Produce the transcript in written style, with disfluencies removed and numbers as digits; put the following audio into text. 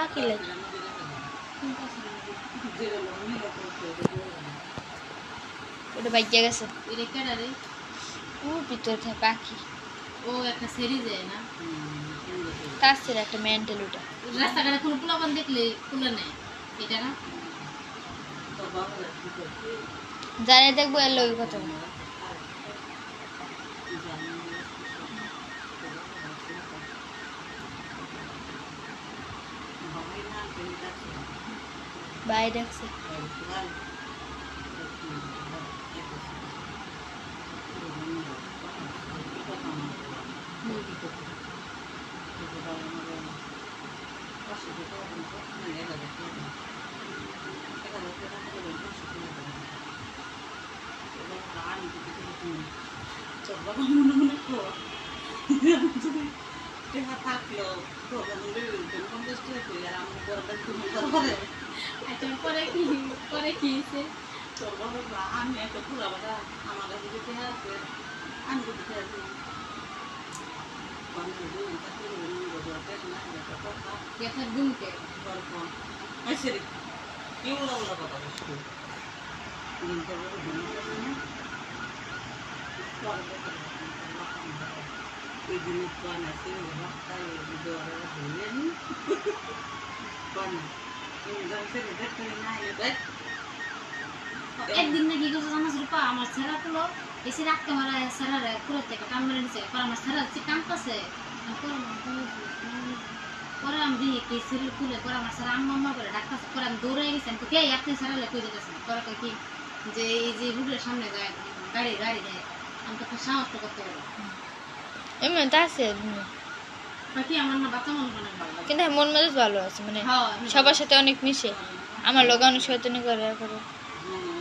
কি লাগে ওটা বাইকে গেছে ও ভিতরে থাকে পাখি ও একটা সেরি যায় না তার ছেলে একটা মেন্টাল ওটা রাস্তাঘাটে কোনো পোলাপান দেখলে তুলে নেয় এটা না জানে দেখবো এর লোকের কথা বাই ডাকছে পরে কি আমি একটা পুরা আমার কাছে যেতে আছে আমি করতে আছি গ্যাসের গুমকে সরি কি বলা কথা বলছি এই জিনিস বানাচ্ছি রাস্তায় ধরলেন একদিন না কি করছে জানাস রূপা আমার ছেঁড়া তুলো এসে রাখতে মারা ছেঁড়া রে পুরো থেকে কান মেরে নিছে পরে আমার ছেঁড়া হচ্ছে কানতেছে পরে আমি দিই কি শরীর তুলে পরে আমার ছেঁড়া আম্মা করে ডাক্তার পরে আমি দৌড়ে গেছি আমি তো কে আপনি ছেঁড়া লেগে যেতেছে পরে কি যে এই যে রুটের সামনে যায় গাড়ি দেয় আমি তো সাহস তো করতে পারি এমন তা আছে বাকি আমার না বাচ্চা মন অনেক ভালো লাগে কিন্তু মন মেজাজ ভালো আছে মানে হ্যাঁ সবার সাথে অনেক মিশে আমার লোক অনেক শয়তানি করে হুম